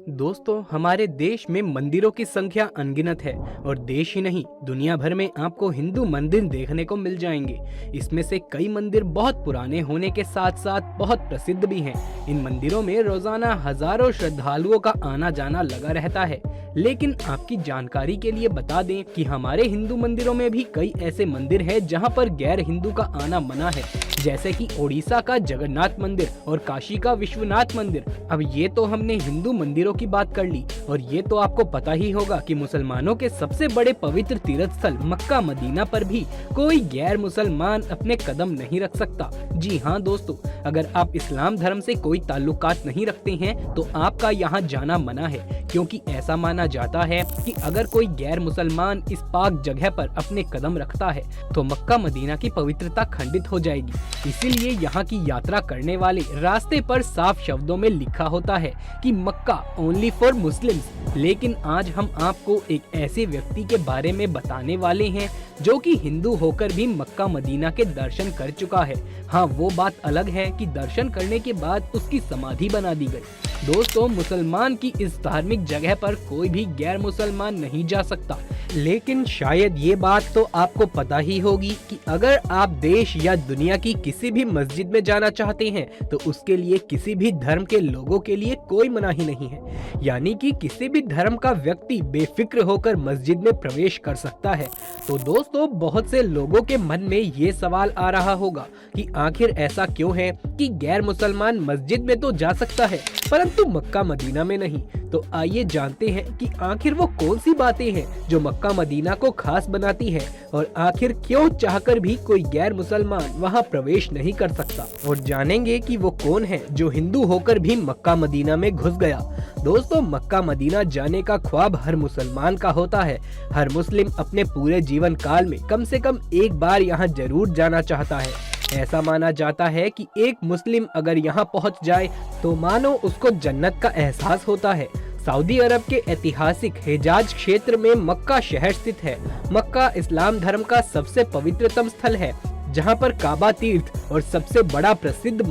दोस्तों, हमारे देश में मंदिरों की संख्या अनगिनत है और देश ही नहीं दुनिया भर में आपको हिंदू मंदिर देखने को मिल जाएंगे। इसमें से कई मंदिर बहुत पुराने होने के साथ साथ बहुत प्रसिद्ध भी हैं। इन मंदिरों में रोजाना हजारों श्रद्धालुओं का आना जाना लगा रहता है। लेकिन आपकी जानकारी के लिए बता दें कि हमारे हिंदू मंदिरों में भी कई ऐसे मंदिर हैं जहां पर गैर हिंदू का आना मना है, जैसे कि ओडिशा का जगन्नाथ मंदिर और काशी का विश्वनाथ मंदिर। अब ये तो हमने हिंदू मंदिरों की बात कर ली, और ये तो आपको पता ही होगा कि मुसलमानों के सबसे बड़े पवित्र तीर्थ स्थल मक्का मदीना पर भी कोई गैर मुसलमान अपने कदम नहीं रख सकता। जी हाँ दोस्तों, अगर आप इस्लाम धर्म से कोई ताल्लुकात नहीं रखते हैं तो आपका यहाँ जाना मना है, क्योंकि ऐसा माना जाता है कि अगर कोई गैर मुसलमान इस पाक जगह पर अपने कदम रखता है तो मक्का मदीना की पवित्रता खंडित हो जाएगी। इसीलिए यहाँ की यात्रा करने वाले रास्ते पर साफ शब्दों में लिखा होता है कि मक्का ओनली फॉर मुस्लिम्स। लेकिन आज हम आपको एक ऐसे व्यक्ति के बारे में बताने वाले हैं जो कि हिंदू होकर भी मक्का मदीना के दर्शन कर चुका है। हाँ, वो बात अलग है कि दर्शन करने के बाद उसकी समाधि बना दी गई। दोस्तों, मुसलमान की इस धार्मिक जगह पर कोई भी गैर मुसलमान नहीं जा सकता। लेकिन शायद ये बात तो आपको पता ही होगी कि अगर आप देश या दुनिया की किसी भी मस्जिद में जाना चाहते हैं तो उसके लिए किसी भी धर्म के लोगों के लिए कोई मनाही नहीं है। यानी कि किसी भी धर्म का व्यक्ति बेफिक्र होकर मस्जिद में प्रवेश कर सकता है। तो दोस्तों, बहुत से लोगों के मन में ये सवाल आ रहा होगा कि आखिर ऐसा क्यों है कि गैर मुसलमान मस्जिद में तो जा सकता है परंतु मक्का मदीना में नहीं। तो आइए जानते हैं कि आखिर वो कौन सी बातें हैं जो मक्का मदीना को खास बनाती है, और आखिर क्यों चाहकर भी कोई गैर मुसलमान वहां प्रवेश नहीं कर सकता। और जानेंगे कि वो कौन है जो हिंदू होकर भी मक्का मदीना में घुस गया। दोस्तों, मक्का मदीना जाने का ख्वाब हर मुसलमान का होता है। हर मुस्लिम अपने पूरे जीवन काल में कम से कम एक बार यहाँ जरूर जाना चाहता है। ऐसा माना जाता है कि एक मुस्लिम अगर यहाँ पहुँच जाए तो मानो उसको जन्नत का एहसास होता है। सऊदी अरब के ऐतिहासिक हिजाज क्षेत्र में मक्का शहर स्थित है। मक्का इस्लाम धर्म का सबसे पवित्रतम स्थल है, जहां पर काबा तीर्थ और सबसे बड़ा प्रसिद्ध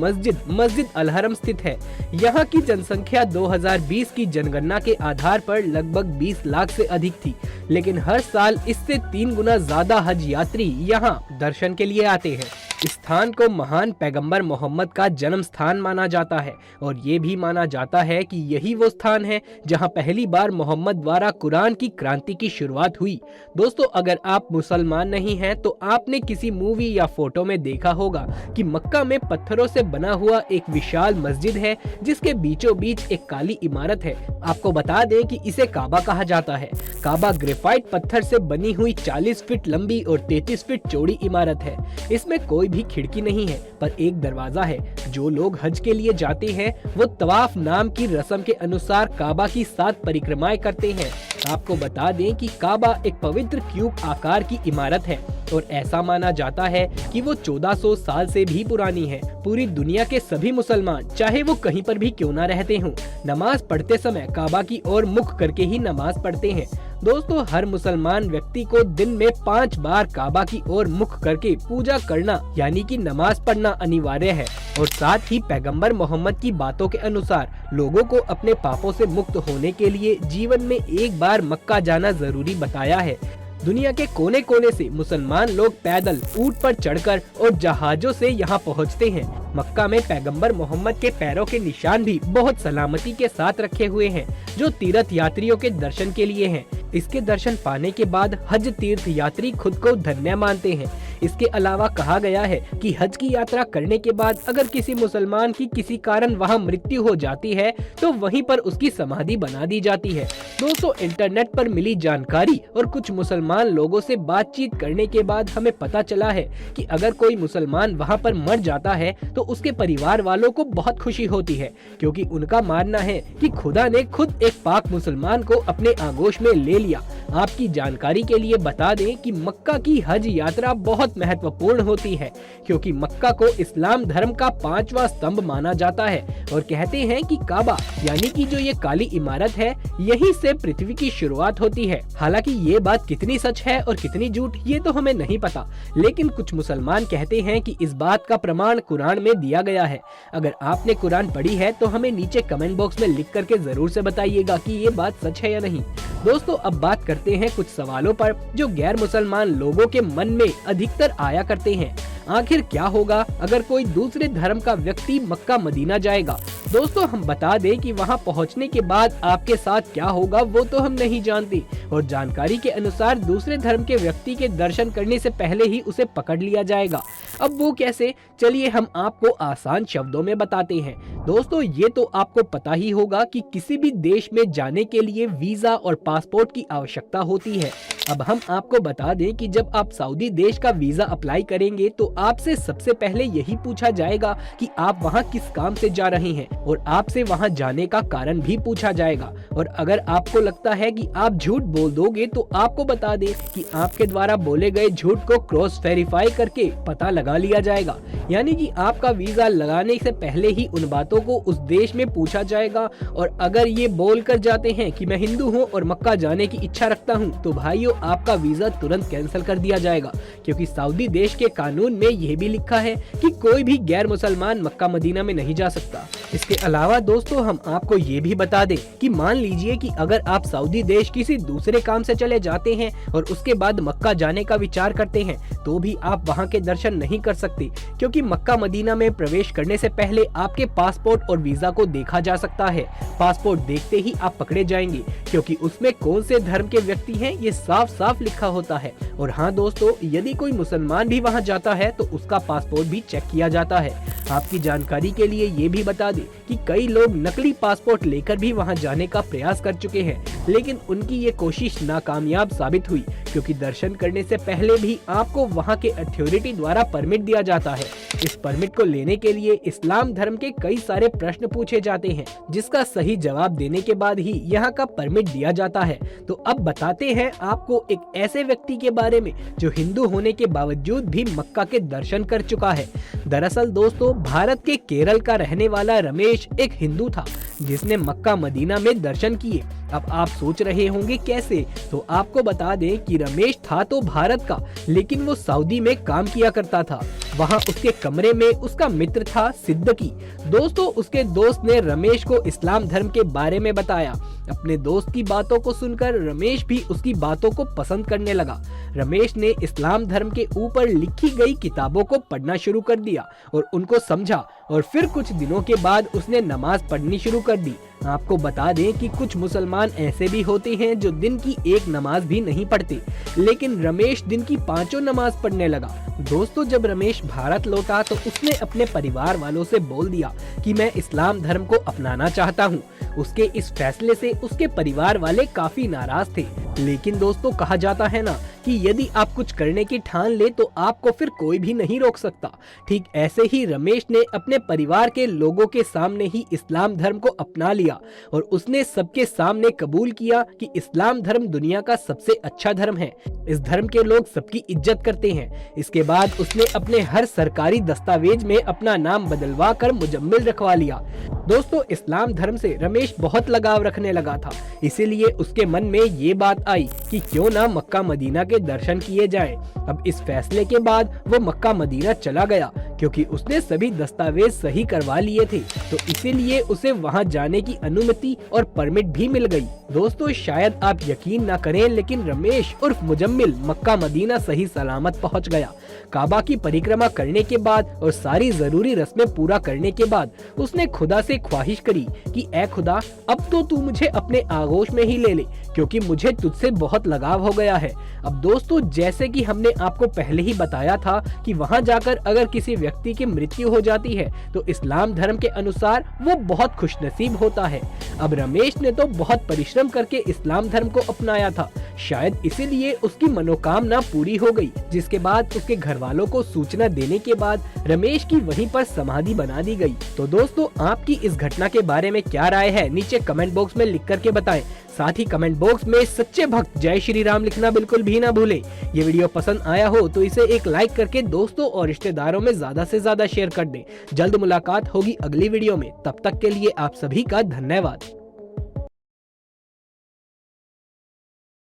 मस्जिद अल हरम स्थित है। यहां की जनसंख्या 2020 की जनगणना के आधार पर लगभग 20 लाख से अधिक थी, लेकिन हर साल इससे 3 गुना ज्यादा हज यात्री यहां दर्शन के लिए आते हैं। इस स्थान को महान पैगंबर मोहम्मद का जन्म स्थान माना जाता है, और ये भी माना जाता है कि यही वो स्थान है जहां पहली बार मोहम्मद द्वारा कुरान की क्रांति की शुरुआत हुई। दोस्तों, अगर आप मुसलमान नहीं हैं तो आपने किसी मूवी या फोटो में देखा होगा कि मक्का में पत्थरों से बना हुआ एक विशाल मस्जिद है, जिसके बीचों बीच एक काली इमारत है। आपको बता दें कि इसे काबा कहा जाता है। काबा ग्रेफाइट पत्थर से बनी हुई 40 फीट लंबी और 33 फीट चौड़ी इमारत है। इसमें कोई भी खिड़की नहीं है, पर एक दरवाजा है। जो लोग हज के लिए जाते हैं वो तवाफ नाम की रस्म के अनुसार काबा की 7 परिक्रमाएं करते हैं। आपको बता दें कि काबा एक पवित्र क्यूब आकार की इमारत है, और ऐसा माना जाता है कि वो 1400 साल से भी पुरानी है। पूरी दुनिया के सभी मुसलमान, चाहे वो कहीं पर भी क्यों ना रहते हों, नमाज पढ़ते समय काबा की ओर मुख करके ही नमाज पढ़ते हैं। दोस्तों, हर मुसलमान व्यक्ति को दिन में 5 बार काबा की ओर मुख करके पूजा करना यानी कि नमाज पढ़ना अनिवार्य है। और साथ ही पैगंबर मोहम्मद की बातों के अनुसार लोगों को अपने पापों से मुक्त होने के लिए जीवन में एक बार मक्का जाना जरूरी बताया है। दुनिया के कोने कोने से मुसलमान लोग पैदल, ऊंट पर चढ़कर और जहाजों से यहाँ पहुँचते हैं। मक्का में पैगंबर मोहम्मद के पैरों के निशान भी बहुत सलामती के साथ रखे हुए हैं, जो तीर्थ यात्रियों के दर्शन के लिए हैं। इसके दर्शन पाने के बाद हज तीर्थ यात्री खुद को धन्य मानते हैं। इसके अलावा कहा गया है कि हज की यात्रा करने के बाद अगर किसी मुसलमान की किसी कारण वहां मृत्यु हो जाती है तो वहीं पर उसकी समाधि बना दी जाती है। दोस्तों, इंटरनेट पर मिली जानकारी और कुछ मुसलमान लोगों से बातचीत करने के बाद हमें पता चला है कि अगर कोई मुसलमान वहां पर मर जाता है तो उसके परिवार वालों को बहुत खुशी होती है, क्योंकि उनका मानना है कि खुदा ने खुद एक पाक मुसलमान को अपने आगोश में ले लिया। आपकी जानकारी के लिए बता दें कि मक्का की हज यात्रा बहुत महत्वपूर्ण होती है, क्योंकि मक्का को इस्लाम धर्म का 5वां स्तंभ माना जाता है और कहते हैं कि काबा यानी कि जो ये काली इमारत है, यहीं से पृथ्वी की शुरुआत होती है। हालांकि ये बात कितनी सच है और कितनी झूठ ये तो हमें नहीं पता, लेकिन कुछ मुसलमान कहते हैं कि इस बात का प्रमाण कुरान में दिया गया है। अगर आपने कुरान पढ़ी है तो हमें नीचे कमेंट बॉक्स में लिख करके जरूर से बताइएगा कि ये बात सच है या नहीं। दोस्तों, अब बात करते हैं कुछ सवालों पर जो गैर मुसलमान लोगों के मन में अधिकतर आया करते हैं। आखिर क्या होगा अगर कोई दूसरे धर्म का व्यक्ति मक्का मदीना जाएगा? दोस्तों, हम बता दें कि वहां पहुंचने के बाद आपके साथ क्या होगा वो तो हम नहीं जानते, और जानकारी के अनुसार दूसरे धर्म के व्यक्ति के दर्शन करने से पहले ही उसे पकड़ लिया जाएगा। अब वो कैसे, चलिए हम आपको आसान शब्दों में बताते हैं। दोस्तों, ये तो आपको पता ही होगा कि किसी भी देश में जाने के लिए वीजा और पासपोर्ट की आवश्यकता होती है। अब हम आपको बता दें कि जब आप सऊदी देश का वीजा अप्लाई करेंगे तो आपसे सबसे पहले यही पूछा जाएगा कि आप वहां किस काम से जा रहे हैं, और आपसे वहां जाने का कारण भी पूछा जाएगा। और अगर आपको लगता है कि आप झूठ बोल दोगे तो आपको बता दें कि आपके द्वारा बोले गए झूठ को क्रॉस वेरीफाई करके पता लगा लिया जाएगा। यानी कि आपका वीजा लगाने से पहले ही उन बातों को उस देश में पूछा जाएगा, और अगर ये बोल कर जाते हैं कि मैं हिंदू हूँ और मक्का जाने की इच्छा रखता हूँ, तो भाइयों आपका वीजा तुरंत कैंसिल कर दिया जाएगा, क्योंकि सऊदी देश के कानून में यह भी लिखा है कि कोई भी गैर मुसलमान मक्का मदीना में नहीं जा सकता। इसके अलावा दोस्तों, हम आपको ये भी बता दें कि मान लीजिए कि अगर आप सऊदी देश किसी दूसरे काम से चले जाते हैं और उसके बाद मक्का जाने का विचार करते हैं, तो भी आप वहां के दर्शन नहीं कर सकते, क्योंकि मक्का मदीना में प्रवेश करने से पहले आपके पासपोर्ट और वीजा को देखा जा सकता है। पासपोर्ट देखते ही आप पकड़े जाएंगे, क्योंकि उसमें कौन से धर्म के व्यक्ति हैं ये साफ साफ लिखा होता है। और हाँ दोस्तों, यदि कोई मुसलमान भी वहां जाता है तो उसका पासपोर्ट भी चेक किया जाता है। आपकी जानकारी के लिए ये भी बता दें कि कई लोग नकली पासपोर्ट लेकर भी वहां जाने का प्रयास कर चुके हैं, लेकिन उनकी ये कोशिश नाकामयाब साबित हुई, क्योंकि दर्शन करने से पहले भी आपको वहां के अथॉरिटी द्वारा परमिट दिया जाता है। इस परमिट को लेने के लिए इस्लाम धर्म के कई सारे प्रश्न पूछे जाते हैं, जिसका सही जवाब देने के बाद ही यहाँ का परमिट दिया जाता है। तो अब बताते हैं आपको एक ऐसे व्यक्ति के बारे में जो हिंदू होने के बावजूद भी मक्का के दर्शन कर चुका है। दरअसल दोस्तों, भारत के केरल का रहने वाला रमेश एक हिंदू था जिसने मक्का मदीना में दर्शन किए। अब आप सोच रहे होंगे कैसे, तो आपको बता दें कि रमेश था तो भारत का, लेकिन वो सऊदी में काम किया करता था। वहाँ उसके कमरे में उसका मित्र था सिद्दकी। दोस्तों, उसके दोस्त ने रमेश को इस्लाम धर्म के बारे में बताया। अपने दोस्त की बातों को सुनकर रमेश भी उसकी बातों को पसंद करने लगा। रमेश ने इस्लाम धर्म के ऊपर लिखी गई किताबों को पढ़ना शुरू कर दिया और उनको समझा, और फिर कुछ दिनों के बाद उसने नमाज पढ़नी शुरू कर दी। आपको बता दें कि कुछ मुसलमान ऐसे भी होते हैं जो दिन की एक नमाज भी नहीं पढ़ते, लेकिन रमेश दिन की 5 नमाज पढ़ने लगा। दोस्तों, जब रमेश भारत लौटा तो उसने अपने परिवार वालों से बोल दिया कि मैं इस्लाम धर्म को अपनाना चाहता हूँ। उसके इस फैसले से उसके परिवार वाले काफी नाराज थे, लेकिन दोस्तों, कहा जाता है ना कि यदि आप कुछ करने की ठान ले तो आपको फिर कोई भी नहीं रोक सकता। ठीक ऐसे ही रमेश ने अपने परिवार के लोगों के सामने ही इस्लाम धर्म को अपना लिया, और उसने सबके सामने कबूल किया कि इस्लाम धर्म दुनिया का सबसे अच्छा धर्म है। इस धर्म के लोग सबकी इज्जत करते हैं। इसके बाद उसने अपने हर सरकारी दस्तावेज में अपना नाम बदलवा कर मुजम्मिल रखवा लिया। दोस्तों, इस्लाम धर्म से रमेश बहुत लगाव रखने लगा था, इसीलिए उसके मन में ये बात आई कि क्यों ना मक्का मदीना के दर्शन किए जाएं। अब इस फैसले के बाद वो मक्का मदीना चला गया, क्योंकि उसने सभी दस्तावेज सही करवा लिए थे, तो इसीलिए उसे वहां जाने की अनुमति और परमिट भी मिल गई। दोस्तों, शायद आप यकीन ना करें, लेकिन रमेश उर्फ मुजम्मिल मक्का मदीना सही सलामत पहुंच गया। काबा की परिक्रमा करने के बाद और सारी जरूरी रस्में पूरा करने के बाद उसने खुदा से ख्वाहिश करी कि ऐ खुदा, अब तो तू मुझे अपने आगोश में ही ले ले, क्योंकि मुझे तुझसे बहुत लगाव हो गया है। अब दोस्तों, जैसे कि हमने आपको पहले ही बताया था कि वहां जाकर अगर किसी व्यक्ति की मृत्यु हो जाती है तो इस्लाम धर्म के अनुसार वो बहुत खुशनसीब होता है। अब रमेश ने तो बहुत परिश्रम करके इस्लाम धर्म को अपनाया था, शायद इसीलिए उसकी मनोकामना पूरी हो गई, जिसके बाद उसके घर वालों को सूचना देने के बाद रमेश की वहीं पर समाधि बना दी गई। तो दोस्तों, आपकी इस घटना के बारे में क्या राय है, नीचे कमेंट बॉक्स में लिख करके बताएं। साथ ही कमेंट बॉक्स में सच्चे भक्त जय श्री राम लिखना बिल्कुल भी ना भूले। ये वीडियो पसंद आया हो तो इसे एक लाइक करके दोस्तों और रिश्तेदारों में ज्यादा से ज्यादा शेयर कर दें। जल्द मुलाकात होगी अगली वीडियो में, तब तक के लिए आप सभी का धन्यवाद।